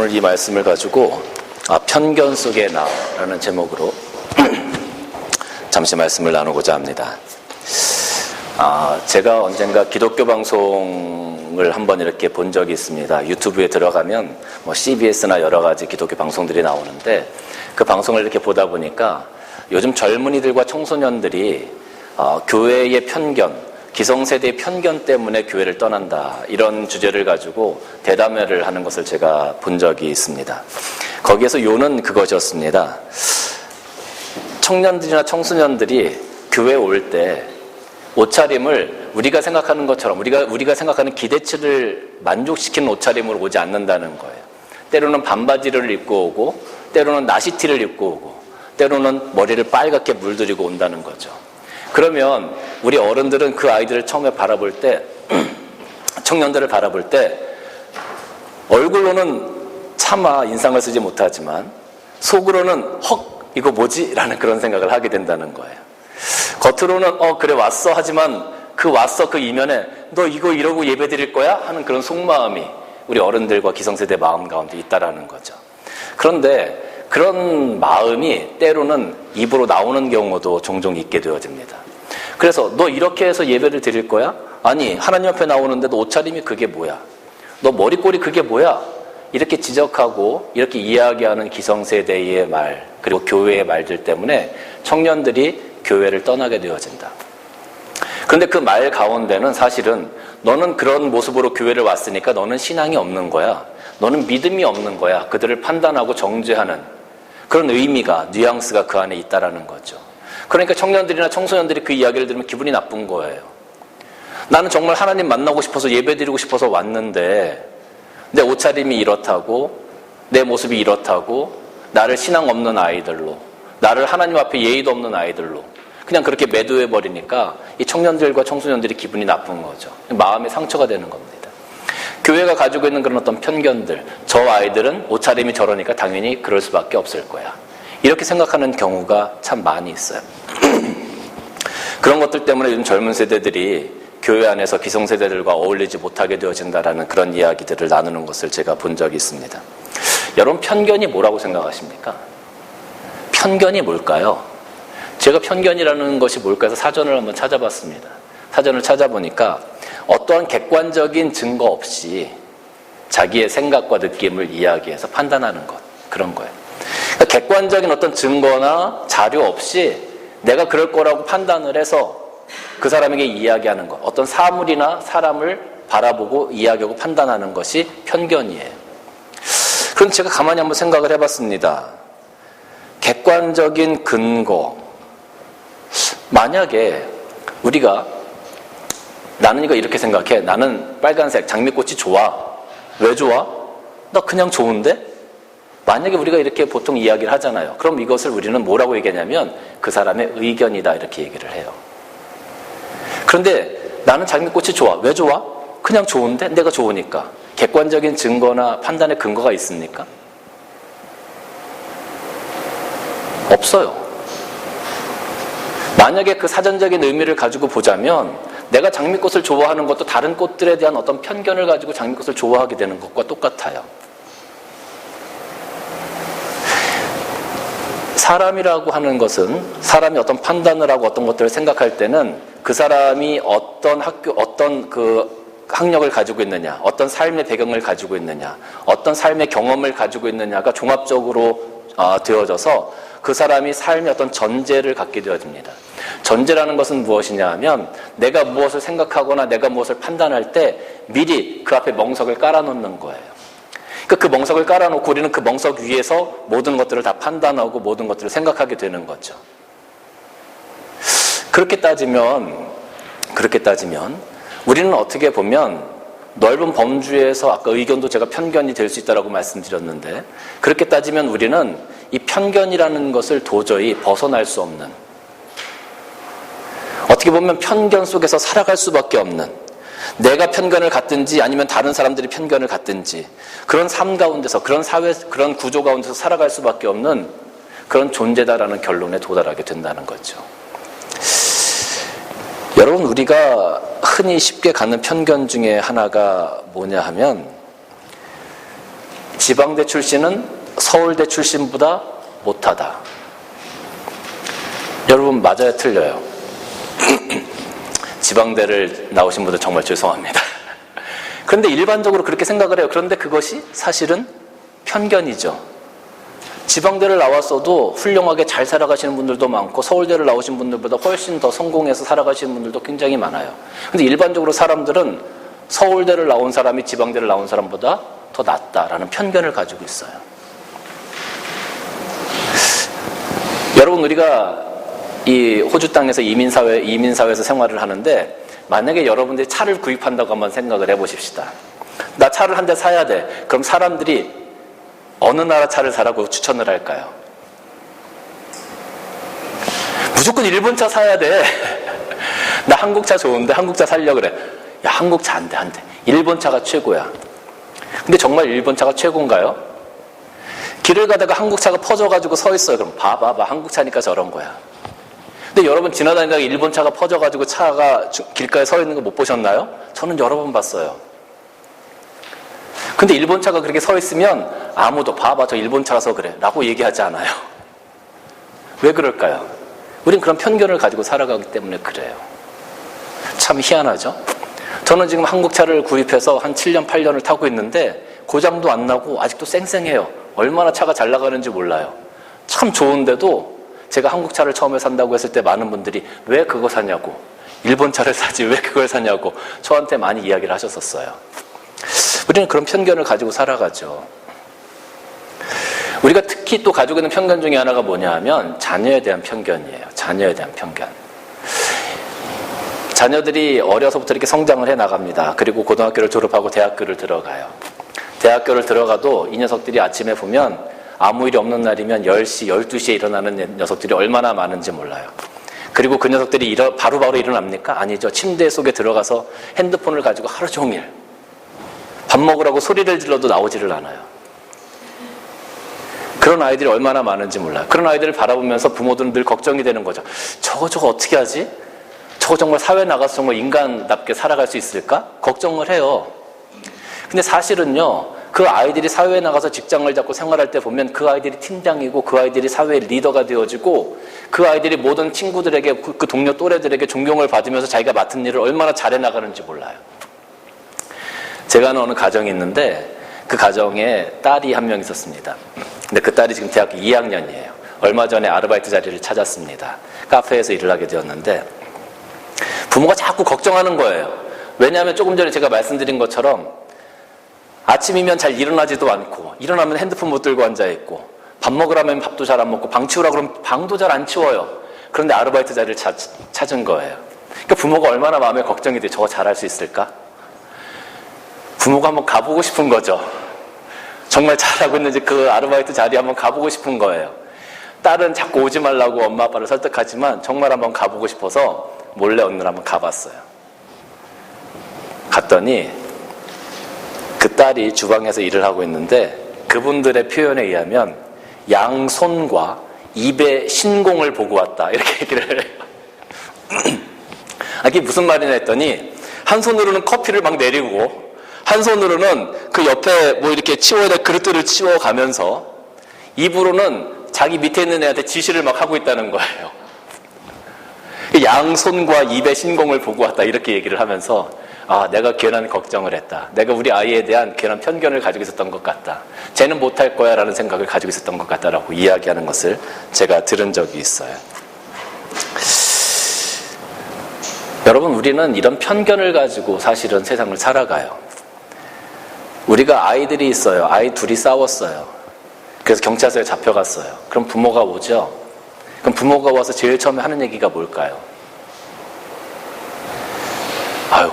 오늘 이 말씀을 가지고 편견 속의 나라는 제목으로 잠시 말씀을 나누고자 합니다. 제가 언젠가 기독교 방송을 한번 이렇게 본 적이 있습니다. 유튜브에 들어가면 CBS나 여러 가지 기독교 방송들이 나오는데 그 방송을 이렇게 보다 보니까 요즘 젊은이들과 청소년들이 교회의 편견, 기성세대의 편견 때문에 교회를 떠난다, 이런 주제를 가지고 대담회를 하는 것을 제가 본 적이 있습니다. 거기에서 요는 그것이었습니다. 청년들이나 청소년들이 교회에 올 때 옷차림을 우리가 생각하는 것처럼 우리가 생각하는 기대치를 만족시키는 옷차림으로 오지 않는다는 거예요. 때로는 반바지를 입고 오고, 때로는 나시티를 입고 오고, 때로는 머리를 빨갛게 물들이고 온다는 거죠. 그러면 우리 어른들은 그 아이들을 처음에 바라볼 때, 청년들을 바라볼 때 얼굴로는 차마 인상을 쓰지 못하지만 속으로는 헉, 이거 뭐지? 라는 그런 생각을 하게 된다는 거예요. 겉으로는 그래 왔어 하지만 그 이면에 너 이거 이러고 예배 드릴 거야? 하는 그런 속마음이 우리 어른들과 기성세대 마음 가운데 있다라는 거죠. 그런데 그런 마음이 때로는 입으로 나오는 경우도 종종 있게 되어집니다. 그래서 너 이렇게 해서 예배를 드릴 거야? 아니, 하나님 앞에 나오는데도 옷차림이 그게 뭐야? 너 머리꼬리 그게 뭐야? 이렇게 지적하고 이렇게 이야기하는 기성세대의 말, 그리고 교회의 말들 때문에 청년들이 교회를 떠나게 되어진다. 그런데 그 말 가운데는 사실은 너는 그런 모습으로 교회를 왔으니까 너는 신앙이 없는 거야. 너는 믿음이 없는 거야. 그들을 판단하고 정죄하는 그런 의미가, 뉘앙스가 그 안에 있다라는 거죠. 그러니까 청년들이나 청소년들이 그 이야기를 들으면 기분이 나쁜 거예요. 나는 정말 하나님 만나고 싶어서 예배드리고 싶어서 왔는데 내 옷차림이 이렇다고, 내 모습이 이렇다고, 나를 신앙 없는 아이들로, 나를 하나님 앞에 예의도 없는 아이들로 그냥 그렇게 매도해버리니까 이 청년들과 청소년들이 기분이 나쁜 거죠. 마음의 상처가 되는 겁니다. 교회가 가지고 있는 그런 어떤 편견들, 저 아이들은 옷차림이 저러니까 당연히 그럴 수밖에 없을 거야, 이렇게 생각하는 경우가 참 많이 있어요. 그런 것들 때문에 요즘 젊은 세대들이 교회 안에서 기성세대들과 어울리지 못하게 되어진다라는 그런 이야기들을 나누는 것을 제가 본 적이 있습니다. 여러분, 편견이 뭐라고 생각하십니까? 편견이 뭘까요? 제가 편견이라는 것이 뭘까 해서 사전을 한번 찾아봤습니다. 사전을 찾아보니까 어떠한 객관적인 증거 없이 자기의 생각과 느낌을 이야기해서 판단하는 것, 그런 거예요. 그러니까 객관적인 어떤 증거나 자료 없이 내가 그럴 거라고 판단을 해서 그 사람에게 이야기하는 것, 어떤 사물이나 사람을 바라보고 이야기하고 판단하는 것이 편견이에요. 그럼 제가 가만히 한번 생각을 해봤습니다. 객관적인 근거, 만약에 우리가 나는 이거 이렇게 생각해. 나는 빨간색 장미꽃이 좋아. 왜 좋아? 나 그냥 좋은데? 만약에 우리가 이렇게 보통 이야기를 하잖아요. 그럼 이것을 우리는 뭐라고 얘기하냐면 그 사람의 의견이다, 이렇게 얘기를 해요. 그런데 나는 장미꽃이 좋아. 왜 좋아? 그냥 좋은데? 내가 좋으니까. 객관적인 증거나 판단의 근거가 있습니까? 없어요. 만약에 그 사전적인 의미를 가지고 보자면 내가 장미꽃을 좋아하는 것도 다른 꽃들에 대한 어떤 편견을 가지고 장미꽃을 좋아하게 되는 것과 똑같아요. 사람이라고 하는 것은 사람이 어떤 판단을 하고 어떤 것들을 생각할 때는 그 사람이 어떤 어떤 그 학력을 가지고 있느냐, 어떤 삶의 배경을 가지고 있느냐, 어떤 삶의 경험을 가지고 있느냐가 종합적으로 되어져서 그 사람이 삶의 어떤 전제를 갖게 되어집니다. 전제라는 것은 무엇이냐 하면 내가 무엇을 생각하거나 내가 무엇을 판단할 때 미리 그 앞에 멍석을 깔아놓는 거예요. 그러니까 그 멍석을 깔아놓고 우리는 그 멍석 위에서 모든 것들을 다 판단하고 모든 것들을 생각하게 되는 거죠. 그렇게 따지면 우리는 어떻게 보면 넓은 범주에서, 아까 의견도 제가 편견이 될 수 있다고 말씀드렸는데, 그렇게 따지면 우리는 이 편견이라는 것을 도저히 벗어날 수 없는, 어떻게 보면 편견 속에서 살아갈 수밖에 없는, 내가 편견을 갖든지 아니면 다른 사람들이 편견을 갖든지 그런 삶 가운데서, 그런 사회, 그런 구조 가운데서 살아갈 수밖에 없는 그런 존재다라는 결론에 도달하게 된다는 거죠. 여러분, 우리가 흔히 쉽게 갖는 편견 중에 하나가 뭐냐 하면 지방대 출신은 서울대 출신보다 못하다. 여러분, 맞아요, 틀려요? 지방대를 나오신 분들 정말 죄송합니다. 그런데 일반적으로 그렇게 생각을 해요. 그런데 그것이 사실은 편견이죠. 지방대를 나왔어도 훌륭하게 잘 살아가시는 분들도 많고 서울대를 나오신 분들보다 훨씬 더 성공해서 살아가시는 분들도 굉장히 많아요. 근데 일반적으로 사람들은 서울대를 나온 사람이 지방대를 나온 사람보다 더 낫다라는 편견을 가지고 있어요. 여러분, 우리가 이 호주 땅에서 이민사회에서 생활을 하는데 만약에 여러분들이 차를 구입한다고 한번 생각을 해보십시다. 나 차를 한 대 사야 돼. 그럼 사람들이 어느 나라 차를 사라고 추천을 할까요? 무조건 일본 차 사야 돼. 나 한국 차 좋은데 한국 차 살려고 그래. 야, 한국 차 안 돼, 안 돼. 일본 차가 최고야. 근데 정말 일본 차가 최고인가요? 길을 가다가 한국 차가 퍼져가지고 서 있어요. 그럼 봐봐, 한국 차니까 저런 거야. 근데 여러분 지나다니다가 일본 차가 퍼져가지고 차가 길가에 서 있는 거 못 보셨나요? 저는 여러 번 봤어요. 근데 일본 차가 그렇게 서 있으면 아무도 봐봐, 저 일본 차라서 그래 라고 얘기하지 않아요. 왜 그럴까요? 우린 그런 편견을 가지고 살아가기 때문에 그래요. 참 희한하죠? 저는 지금 한국 차를 구입해서 한 7년, 8년을 타고 있는데 고장도 안 나고 아직도 쌩쌩해요. 얼마나 차가 잘 나가는지 몰라요. 참 좋은데도 제가 한국 차를 처음에 산다고 했을 때 많은 분들이 왜 그거 사냐고, 일본 차를 사지 왜 그걸 사냐고 저한테 많이 이야기를 하셨었어요. 우리는 그런 편견을 가지고 살아가죠. 우리가 특히 또 가지고 있는 편견 중에 하나가 뭐냐 하면 자녀에 대한 편견이에요. 자녀에 대한 편견. 자녀들이 어려서부터 이렇게 성장을 해 나갑니다. 그리고 고등학교를 졸업하고 대학교를 들어가요. 대학교를 들어가도 이 녀석들이 아침에 보면 아무 일이 없는 날이면 10시, 12시에 일어나는 녀석들이 얼마나 많은지 몰라요. 그리고 그 녀석들이 바로바로 일어납니까? 아니죠. 침대 속에 들어가서 핸드폰을 가지고 하루 종일 밥 먹으라고 소리를 질러도 나오지를 않아요. 그런 아이들이 얼마나 많은지 몰라요. 그런 아이들을 바라보면서 부모들은 늘 걱정이 되는 거죠. 저거 어떻게 하지? 저거 정말 사회에 나가서 정말 인간답게 살아갈 수 있을까? 걱정을 해요. 근데 사실은요, 그 아이들이 사회에 나가서 직장을 잡고 생활할 때 보면 그 아이들이 팀장이고 그 아이들이 사회의 리더가 되어지고 그 아이들이 모든 친구들에게, 그 동료 또래들에게 존경을 받으면서 자기가 맡은 일을 얼마나 잘해 나가는지 몰라요. 제가 아는 어느 가정이 있는데 그 가정에 딸이 한 명 있었습니다. 근데 그 딸이 지금 대학교 2학년이에요. 얼마 전에 아르바이트 자리를 찾았습니다. 카페에서 일을 하게 되었는데 부모가 자꾸 걱정하는 거예요. 왜냐하면 조금 전에 제가 말씀드린 것처럼 아침이면 잘 일어나지도 않고 일어나면 핸드폰 못 들고 앉아있고 밥 먹으라면 밥도 잘 안 먹고 방 치우라 그러면 방도 잘 안 치워요. 그런데 아르바이트 자리를 찾은 거예요. 그러니까 부모가 얼마나 마음에 걱정이 돼. 저거 잘할 수 있을까? 부모가 한번 가보고 싶은 거죠. 정말 잘하고 있는지 그 아르바이트 자리에 한번 가보고 싶은 거예요. 딸은 자꾸 오지 말라고 엄마 아빠를 설득하지만 정말 한번 가보고 싶어서 몰래 어느 날 한번 가봤어요. 갔더니 그 딸이 주방에서 일을 하고 있는데 그분들의 표현에 의하면 양손과 입에 신공을 보고 왔다 이렇게 얘기를 해요. 이게 무슨 말이냐 했더니 한 손으로는 커피를 막 내리고 한 손으로는 그 옆에 뭐 이렇게 치워야 될 그릇들을 치워가면서 입으로는 자기 밑에 있는 애한테 지시를 막 하고 있다는 거예요. 양손과 입에 신공을 보고 왔다 이렇게 얘기를 하면서 내가 괜한 걱정을 했다. 내가 우리 아이에 대한 괜한 편견을 가지고 있었던 것 같다. 쟤는 못할 거야 라는 생각을 가지고 있었던 것 같다라고 이야기하는 것을 제가 들은 적이 있어요. 여러분, 우리는 이런 편견을 가지고 사실은 세상을 살아가요. 우리가 아이들이 있어요. 아이 둘이 싸웠어요. 그래서 경찰서에 잡혀갔어요. 그럼 부모가 오죠. 그럼 부모가 와서 제일 처음에 하는 얘기가 뭘까요? 아유,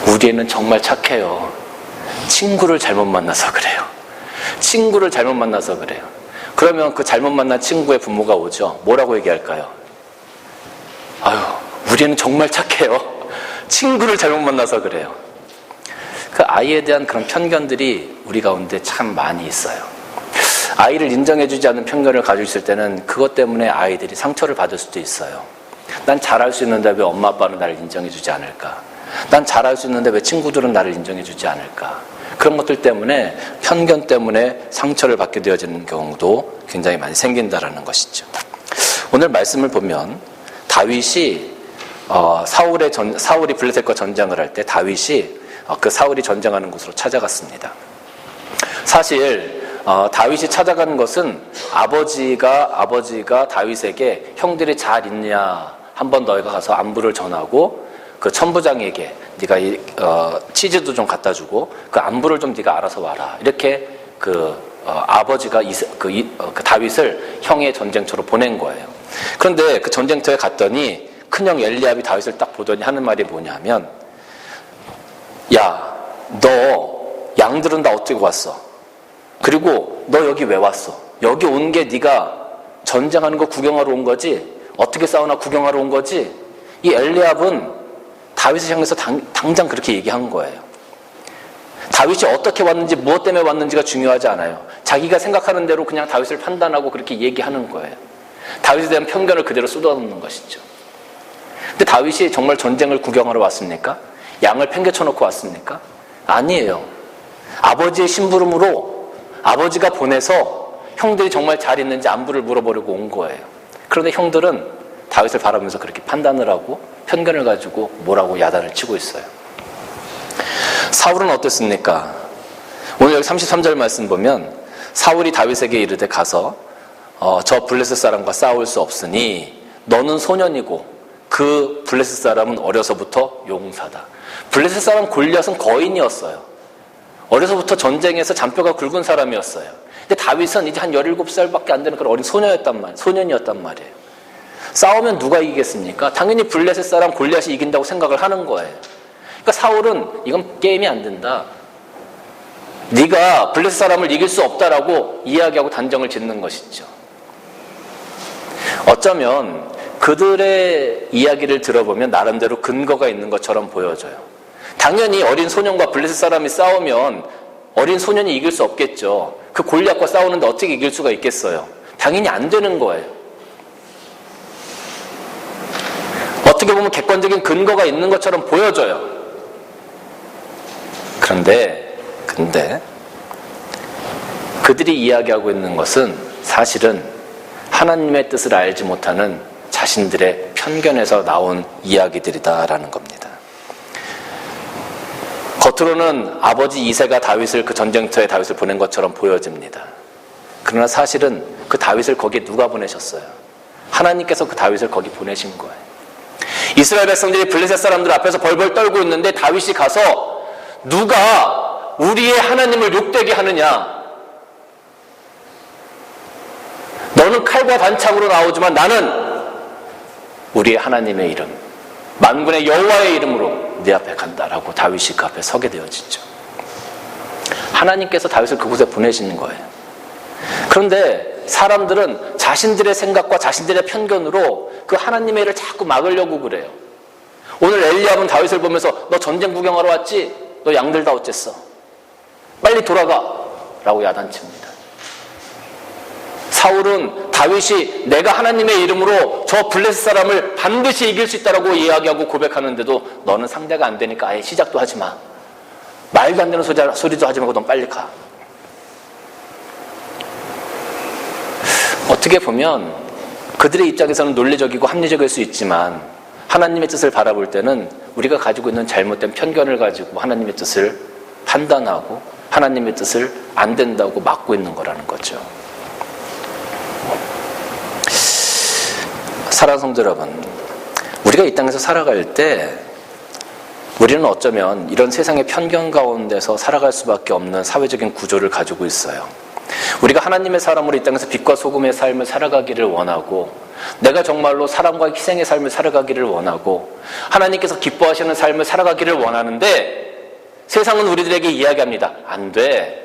우리 애는 정말 착해요. 친구를 잘못 만나서 그래요. 친구를 잘못 만나서 그래요. 그러면 그 잘못 만난 친구의 부모가 오죠. 뭐라고 얘기할까요? 아유, 우리 애는 정말 착해요. 친구를 잘못 만나서 그래요. 그 아이에 대한 그런 편견들이 우리 가운데 참 많이 있어요. 아이를 인정해주지 않는 편견을 가지고 있을 때는 그것 때문에 아이들이 상처를 받을 수도 있어요. 난 잘할 수 있는데 왜 엄마 아빠는 나를 인정해주지 않을까? 난 잘할 수 있는데 왜 친구들은 나를 인정해주지 않을까? 그런 것들 때문에, 편견 때문에 상처를 받게 되어지는 경우도 굉장히 많이 생긴다라는 것이죠. 오늘 말씀을 보면 다윗이 사울이 블레셋과 전쟁을 할 때 다윗이 그 사울이 전쟁하는 곳으로 찾아갔습니다. 사실 다윗이 찾아가는 것은 아버지가 다윗에게 형들이 잘 있냐, 한번 너희가 가서 안부를 전하고 그 천부장에게 네가 치즈도 좀 갖다 주고 그 안부를 좀 네가 알아서 와라, 이렇게 아버지가 다윗을 형의 전쟁터로 보낸 거예요. 그런데 그 전쟁터에 갔더니 큰형 엘리압이 다윗을 딱 보더니 하는 말이 뭐냐면, 야, 너 양들은 다 어떻게 왔어? 그리고 너 여기 왜 왔어? 여기 온 게 네가 전쟁하는 거 구경하러 온 거지? 어떻게 싸우나 구경하러 온 거지? 이 엘리압은 다윗을 향해서 당장 그렇게 얘기한 거예요. 다윗이 어떻게 왔는지, 무엇 때문에 왔는지가 중요하지 않아요. 자기가 생각하는 대로 그냥 다윗을 판단하고 그렇게 얘기하는 거예요. 다윗에 대한 편견을 그대로 쏟아놓는 것이죠. 근데 다윗이 정말 전쟁을 구경하러 왔습니까? 양을 팽개쳐놓고 왔습니까? 아니에요. 아버지의 심부름으로 아버지가 보내서 형들이 정말 잘 있는지 안부를 물어보려고 온 거예요. 그런데 형들은 다윗을 바라보면서 그렇게 판단을 하고 편견을 가지고 뭐라고 야단을 치고 있어요. 사울은 어땠습니까? 오늘 여기 33절 말씀 보면 사울이 다윗에게 이르되 가서 저 블레셋 사람과 싸울 수 없으니 너는 소년이고 그 블레셋 사람은 어려서부터 용사다. 블레셋 사람 골리앗은 거인이었어요. 어려서부터 전쟁에서 잔뼈가 굵은 사람이었어요. 근데 다윗은 이제 한 17살밖에 안 되는 그런 어린 소년이었단 말이에요. 싸우면 누가 이기겠습니까? 당연히 블레셋 사람 골리앗이 이긴다고 생각을 하는 거예요. 그러니까 사울은 이건 게임이 안 된다, 네가 블레셋 사람을 이길 수 없다라고 이야기하고 단정을 짓는 것이죠. 어쩌면 그들의 이야기를 들어보면 나름대로 근거가 있는 것처럼 보여져요. 당연히 어린 소년과 블레셋 사람이 싸우면 어린 소년이 이길 수 없겠죠. 그 골리앗과 싸우는데 어떻게 이길 수가 있겠어요? 당연히 안 되는 거예요. 어떻게 보면 객관적인 근거가 있는 것처럼 보여져요. 그런데 그들이 이야기하고 있는 것은 사실은 하나님의 뜻을 알지 못하는 자신들의 편견에서 나온 이야기들이다라는 겁니다. 겉으로는 아버지 이새가 다윗을 그 전쟁터에 다윗을 보낸 것처럼 보여집니다. 그러나 사실은 그 다윗을 거기에 누가 보내셨어요? 하나님께서 그 다윗을 거기 보내신 거예요. 이스라엘 백성들이 블레셋 사람들 앞에서 벌벌 떨고 있는데 다윗이 가서 누가 우리의 하나님을 욕되게 하느냐? 너는 칼과 단창으로 나오지만 나는 우리의 하나님의 이름, 만군의 여호와의 이름으로 네 앞에 간다라고 다윗이 그 앞에 서게 되어지죠. 하나님께서 다윗을 그곳에 보내시는 거예요. 그런데 사람들은 자신들의 생각과 자신들의 편견으로 그 하나님의 일을 자꾸 막으려고 그래요. 오늘 엘리압은 다윗을 보면서 너 전쟁 구경하러 왔지? 너 양들 다 어쨌어? 빨리 돌아가! 라고 야단칩니다. 사울은 다윗이 내가 하나님의 이름으로 저 블레셋 사람을 반드시 이길 수 있다라고 이야기하고 고백하는데도 너는 상대가 안 되니까 아예 시작도 하지 마. 말도 안 되는 소리도 하지 말고 넌 빨리 가. 어떻게 보면 그들의 입장에서는 논리적이고 합리적일 수 있지만 하나님의 뜻을 바라볼 때는 우리가 가지고 있는 잘못된 편견을 가지고 하나님의 뜻을 판단하고 하나님의 뜻을 안 된다고 막고 있는 거라는 거죠. 사랑하는 성도 여러분, 우리가 이 땅에서 살아갈 때 우리는 어쩌면 이런 세상의 편견 가운데서 살아갈 수밖에 없는 사회적인 구조를 가지고 있어요. 우리가 하나님의 사람으로 이 땅에서 빛과 소금의 삶을 살아가기를 원하고 내가 정말로 사랑과 희생의 삶을 살아가기를 원하고 하나님께서 기뻐하시는 삶을 살아가기를 원하는데 세상은 우리들에게 이야기합니다. 안 돼.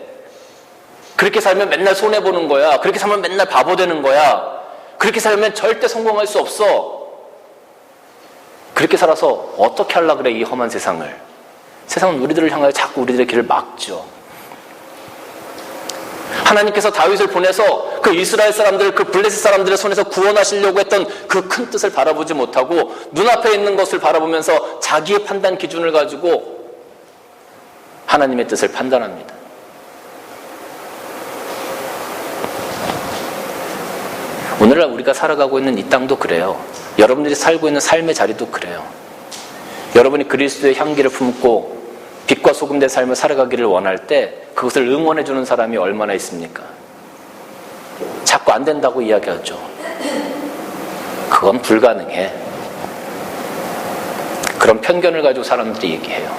그렇게 살면 맨날 손해보는 거야. 그렇게 살면 맨날 바보 되는 거야. 그렇게 살면 절대 성공할 수 없어. 그렇게 살아서 어떻게 하려고 그래, 이 험한 세상을. 세상은 우리들을 향하여 자꾸 우리들의 길을 막죠. 하나님께서 다윗을 보내서 그 이스라엘 사람들, 그 블레셋 사람들의 손에서 구원하시려고 했던 그 큰 뜻을 바라보지 못하고 눈앞에 있는 것을 바라보면서 자기의 판단 기준을 가지고 하나님의 뜻을 판단합니다. 오늘날 우리가 살아가고 있는 이 땅도 그래요. 여러분들이 살고 있는 삶의 자리도 그래요. 여러분이 그리스도의 향기를 품고 빛과 소금 된 삶을 살아가기를 원할 때 그것을 응원해주는 사람이 얼마나 있습니까? 자꾸 안 된다고 이야기하죠. 그건 불가능해. 그런 편견을 가지고 사람들이 얘기해요.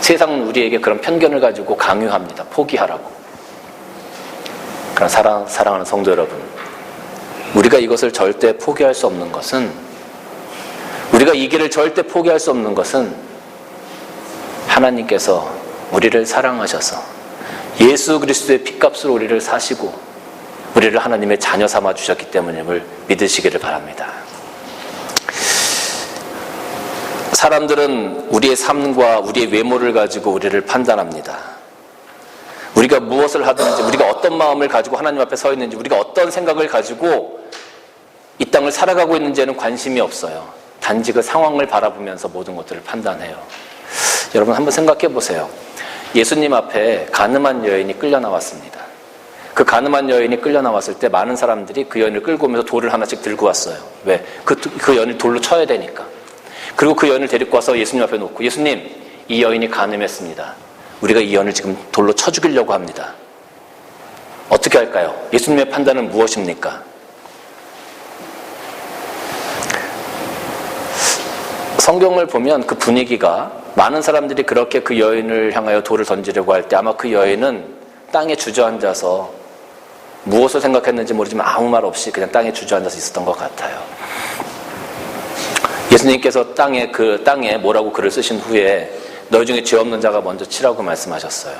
세상은 우리에게 그런 편견을 가지고 강요합니다. 포기하라고. 그러나 사랑하는 성도 여러분, 우리가 이것을 절대 포기할 수 없는 것은, 우리가 이 길을 절대 포기할 수 없는 것은 하나님께서 우리를 사랑하셔서 예수 그리스도의 피값으로 우리를 사시고 우리를 하나님의 자녀 삼아 주셨기 때문임을 믿으시기를 바랍니다. 사람들은 우리의 삶과 우리의 외모를 가지고 우리를 판단합니다. 우리가 무엇을 하든지, 우리가 어떤 마음을 가지고 하나님 앞에 서 있는지, 우리가 어떤 생각을 가지고 이 땅을 살아가고 있는지에는 관심이 없어요. 단지 그 상황을 바라보면서 모든 것들을 판단해요. 여러분 한번 생각해 보세요. 예수님 앞에 가늠한 여인이 끌려 나왔습니다. 그 가늠한 여인이 끌려 나왔을 때 많은 사람들이 그 여인을 끌고 오면서 돌을 하나씩 들고 왔어요. 왜? 그 여인을 돌로 쳐야 되니까. 그리고 그 여인을 데리고 와서 예수님 앞에 놓고, 예수님, 이 여인이 가늠했습니다. 우리가 이 여인을 지금 돌로 쳐 죽이려고 합니다. 어떻게 할까요? 예수님의 판단은 무엇입니까? 성경을 보면 그 분위기가, 많은 사람들이 그렇게 그 여인을 향하여 돌을 던지려고 할 때 아마 그 여인은 땅에 주저앉아서 무엇을 생각했는지 모르지만 아무 말 없이 그냥 땅에 주저앉아서 있었던 것 같아요. 예수님께서 땅에 뭐라고 글을 쓰신 후에 너희 중에 죄 없는 자가 먼저 치라고 말씀하셨어요.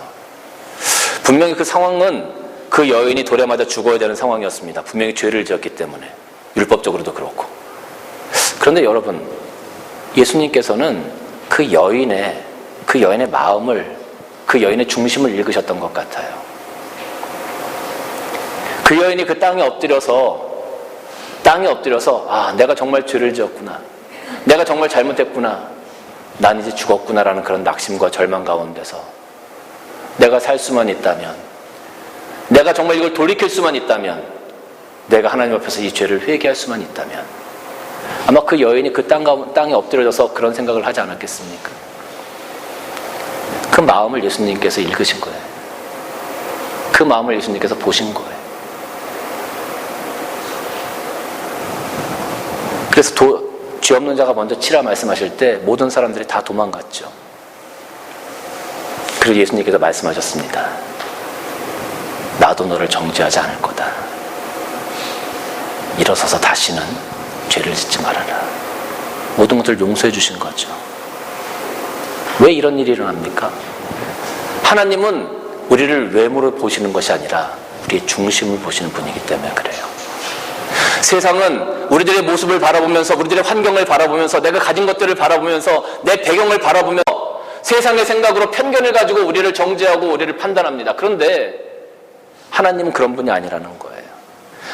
분명히 그 상황은 그 여인이 돌에 맞아 죽어야 되는 상황이었습니다. 분명히 죄를 지었기 때문에, 율법적으로도 그렇고. 그런데 여러분, 예수님께서는 그 여인의 마음을, 그 여인의 중심을 읽으셨던 것 같아요. 그 여인이 그 땅에 엎드려서 아, 내가 정말 죄를 지었구나, 내가 정말 잘못했구나, 난 이제 죽었구나라는 그런 낙심과 절망 가운데서 내가 살 수만 있다면, 내가 정말 이걸 돌이킬 수만 있다면, 내가 하나님 앞에서 이 죄를 회개할 수만 있다면, 아마 그 여인이 그 땅에 엎드려져서 그런 생각을 하지 않았겠습니까? 그 마음을 예수님께서 읽으신 거예요. 그 마음을 예수님께서 보신 거예요. 그래서 죄 없는 자가 먼저 치라 말씀하실 때 모든 사람들이 다 도망갔죠. 그리고 예수님께서 말씀하셨습니다. 나도 너를 정죄하지 않을 거다. 일어서서 다시는 죄를 짓지 말아라. 모든 것을 용서해 주신 거죠. 왜 이런 일이 일어납니까? 하나님은 우리를 외모로 보시는 것이 아니라 우리의 중심을 보시는 분이기 때문에 그래요. 세상은 우리들의 모습을 바라보면서, 우리들의 환경을 바라보면서, 내가 가진 것들을 바라보면서, 내 배경을 바라보면서 세상의 생각으로 편견을 가지고 우리를 정죄하고 우리를 판단합니다. 그런데 하나님은 그런 분이 아니라는 거예요.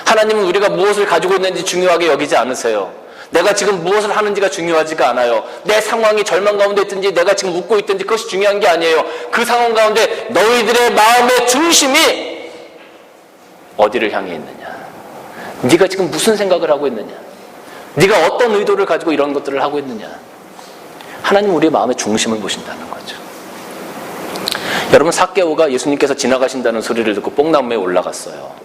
하나님은 우리가 무엇을 가지고 있는지 중요하게 여기지 않으세요. 내가 지금 무엇을 하는지가 중요하지가 않아요. 내 상황이 절망 가운데 있든지 내가 지금 웃고 있든지 그것이 중요한 게 아니에요. 그 상황 가운데 너희들의 마음의 중심이 어디를 향해 있느냐, 네가 지금 무슨 생각을 하고 있느냐, 네가 어떤 의도를 가지고 이런 것들을 하고 있느냐. 하나님은 우리의 마음의 중심을 보신다는 거죠. 여러분, 삭개오가 예수님께서 지나가신다는 소리를 듣고 뽕나무에 올라갔어요.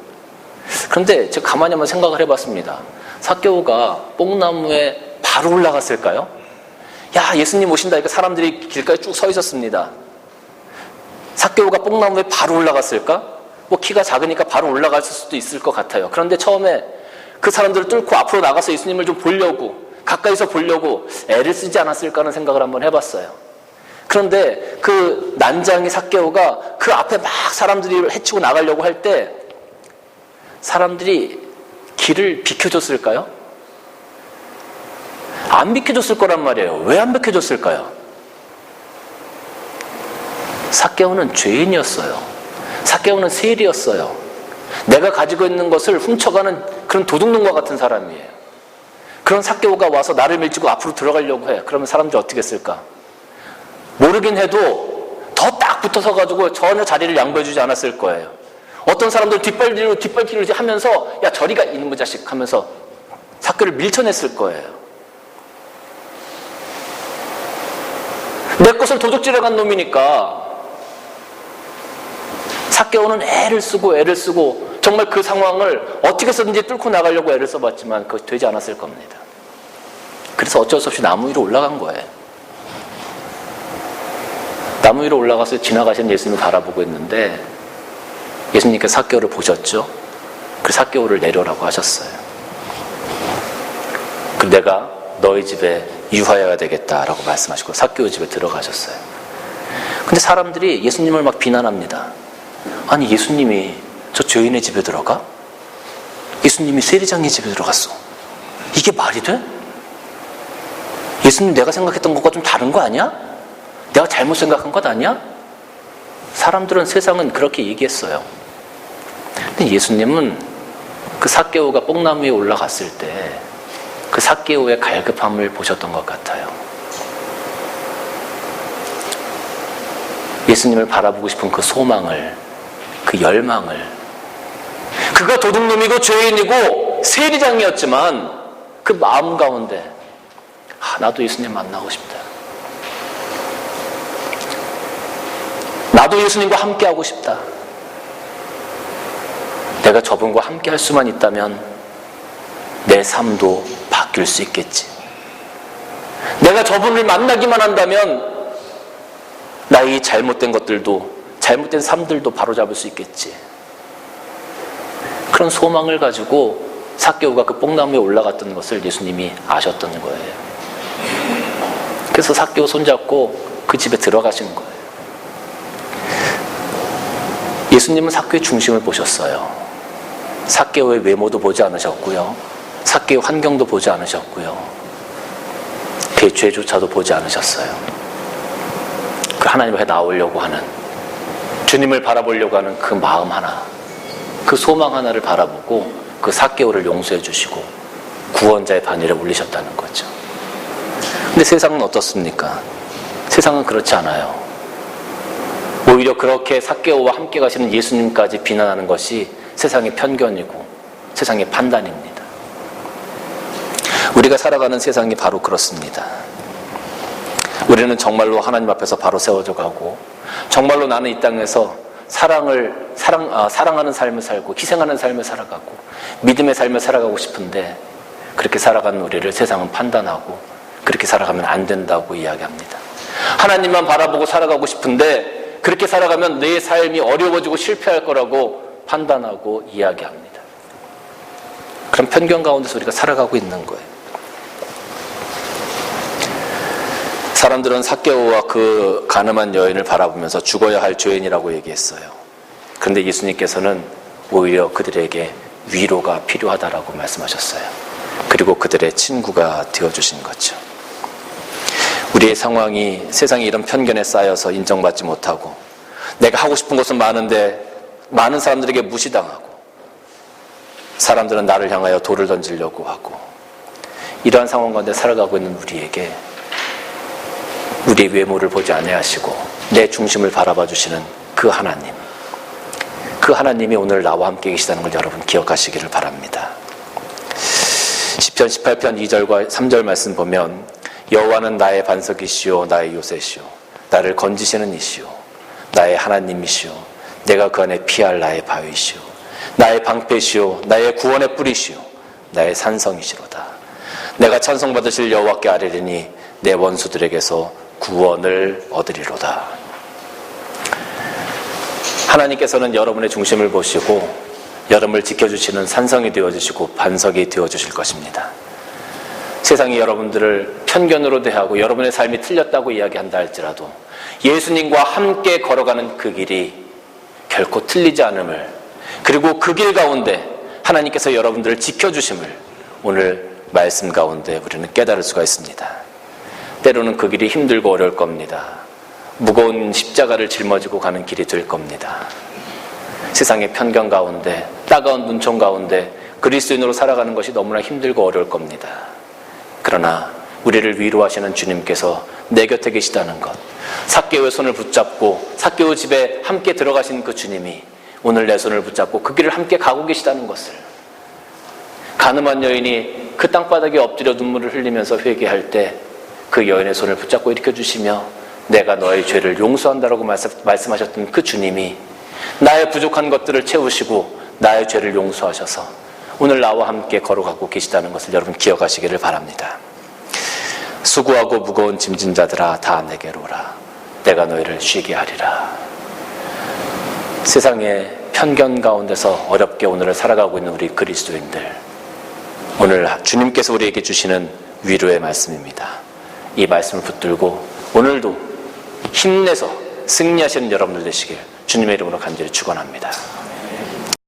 그런데 제가 가만히 한번 생각을 해봤습니다. 삭개오가 뽕나무에 바로 올라갔을까요? 야, 예수님 오신다니까 사람들이 길가에 쭉 서 있었습니다. 삭개오가 뽕나무에 바로 올라갔을까? 뭐 키가 작으니까 바로 올라갔을 수도 있을 것 같아요. 그런데 처음에 그 사람들을 뚫고 앞으로 나가서 예수님을 좀 보려고, 가까이서 보려고 애를 쓰지 않았을까 하는 생각을 한번 해봤어요. 그런데 그 난장이 삭개오가 그 앞에 막 사람들이 헤치고 나가려고 할 때 사람들이 길을 비켜줬을까요? 안 비켜줬을 거란 말이에요. 왜 안 비켜줬을까요? 삭개오는 죄인이었어요. 삭개오는 세리였어요. 내가 가지고 있는 것을 훔쳐가는 그런 도둑놈과 같은 사람이에요. 그런 삭개오가 와서 나를 밀치고 앞으로 들어가려고 해. 그러면 사람들이 어떻게 했을까? 모르긴 해도 더 딱 붙어서 가지고 전혀 자리를 양보해주지 않았을 거예요. 어떤 사람들은 뒷발길을 하면서 야 저리가 이놈의 자식 하면서 삭개오를 밀쳐냈을 거예요. 내 것을 도둑질해 간 놈이니까. 삭개오는 애를 쓰고 정말 그 상황을 어떻게 해서든지 뚫고 나가려고 애를 써봤지만 그것이 되지 않았을 겁니다. 그래서 어쩔 수 없이 나무 위로 올라간 거예요. 나무 위로 올라가서 지나가시는 예수님을 바라보고 있는데 예수님께서 삭개오를 보셨죠? 그 삭개오를 내려라고 하셨어요. 그 내가 너희 집에 유하여야 되겠다라고 말씀하시고 삭개오 집에 들어가셨어요. 근데 사람들이 예수님을 막 비난합니다. 아니 예수님이 저 죄인의 집에 들어가? 예수님이 세리장의 집에 들어갔어. 이게 말이 돼? 예수님 내가 생각했던 것과 좀 다른 거 아니야? 내가 잘못 생각한 것 아니야? 사람들은 세상은 그렇게 얘기했어요. 근데 예수님은 그 삭개오가 뽕나무 위에 올라갔을 때 그 삭개오의 갈급함을 보셨던 것 같아요. 예수님을 바라보고 싶은 그 소망을, 그 열망을, 그가 도둑놈이고 죄인이고 세리장이었지만 그 마음 가운데 나도 예수님 만나고 싶다. 나도 예수님과 함께하고 싶다. 내가 저분과 함께할 수만 있다면 내 삶도 바뀔 수 있겠지. 내가 저분을 만나기만 한다면 나의 잘못된 것들도, 잘못된 삶들도 바로잡을 수 있겠지. 그런 소망을 가지고 삭개오가 그 뽕나무에 올라갔던 것을 예수님이 아셨던 거예요. 그래서 삭개오 손잡고 그 집에 들어가신 거예요. 예수님은 삭개오의 중심을 보셨어요. 삭개오의 외모도 보지 않으셨고요. 삭개오 환경도 보지 않으셨고요. 그의 죄조차도 보지 않으셨어요. 그 하나님 앞에 나오려고 하는, 주님을 바라보려고 하는 그 마음 하나, 그 소망 하나를 바라보고 그 삭개오를 용서해 주시고 구원자의 반열에 올리셨다는 거죠. 근데 세상은 어떻습니까? 세상은 그렇지 않아요. 오히려 그렇게 삭개오와 함께 가시는 예수님까지 비난하는 것이 세상의 편견이고 세상의 판단입니다. 우리가 살아가는 세상이 바로 그렇습니다. 우리는 정말로 하나님 앞에서 바로 세워져 가고 정말로 나는 이 땅에서 사랑하는 삶을 살고 희생하는 삶을 살아가고 믿음의 삶을 살아가고 싶은데 그렇게 살아가는 우리를 세상은 판단하고 그렇게 살아가면 안 된다고 이야기합니다. 하나님만 바라보고 살아가고 싶은데 그렇게 살아가면 내 삶이 어려워지고 실패할 거라고 판단하고 이야기합니다. 그런 편견 가운데서 우리가 살아가고 있는 거예요. 사람들은 삭개오와 그 가늠한 여인을 바라보면서 죽어야 할 죄인이라고 얘기했어요. 그런데 예수님께서는 오히려 그들에게 위로가 필요하다라고 말씀하셨어요. 그리고 그들의 친구가 되어주신 거죠. 우리의 상황이 세상에 이런 편견에 쌓여서 인정받지 못하고 내가 하고 싶은 것은 많은데 많은 사람들에게 무시당하고 사람들은 나를 향하여 돌을 던지려고 하고 이러한 상황 가운데 살아가고 있는 우리에게 우리의 외모를 보지 아니하시고 내 중심을 바라봐 주시는 그 하나님, 그 하나님이 오늘 나와 함께 계시다는 걸 여러분 기억하시기를 바랍니다. 시편 18편 2절과 3절 말씀 보면 여호와는 나의 반석이시오 나의 요새시오 나를 건지시는 이시오 나의 하나님이시오 내가 그 안에 피할 나의 바위시오 나의 방패시오 나의 구원의 뿌리시오 나의 산성이시로다. 내가 찬송받으실 여호와께 아뢰리니 내 원수들에게서 구원을 얻으리로다. 하나님께서는 여러분의 중심을 보시고 여러분을 지켜주시는 산성이 되어주시고 반석이 되어주실 것입니다. 세상이 여러분들을 편견으로 대하고 여러분의 삶이 틀렸다고 이야기한다 할지라도 예수님과 함께 걸어가는 그 길이 결코 틀리지 않음을, 그리고 그 길 가운데 하나님께서 여러분들을 지켜주심을 오늘 말씀 가운데 우리는 깨달을 수가 있습니다. 때로는 그 길이 힘들고 어려울 겁니다. 무거운 십자가를 짊어지고 가는 길이 될 겁니다. 세상의 편견 가운데, 따가운 눈총 가운데 그리스도인으로 살아가는 것이 너무나 힘들고 어려울 겁니다. 그러나 우리를 위로하시는 주님께서 내 곁에 계시다는 것, 삭개오의 손을 붙잡고 삭개오 집에 함께 들어가신 그 주님이 오늘 내 손을 붙잡고 그 길을 함께 가고 계시다는 것을, 가늠한 여인이 그 땅바닥에 엎드려 눈물을 흘리면서 회개할 때 그 여인의 손을 붙잡고 일으켜주시며 내가 너의 죄를 용서한다라고 말씀하셨던 그 주님이 나의 부족한 것들을 채우시고 나의 죄를 용서하셔서 오늘 나와 함께 걸어가고 계시다는 것을 여러분 기억하시기를 바랍니다. 수고하고 무거운 짐진 자들아 다 내게로 오라. 내가 너희를 쉬게 하리라. 세상의 편견 가운데서 어렵게 오늘을 살아가고 있는 우리 그리스도인들, 오늘 주님께서 우리에게 주시는 위로의 말씀입니다. 이 말씀을 붙들고 오늘도 힘내서 승리하시는 여러분들 되시길 주님의 이름으로 간절히 축원합니다.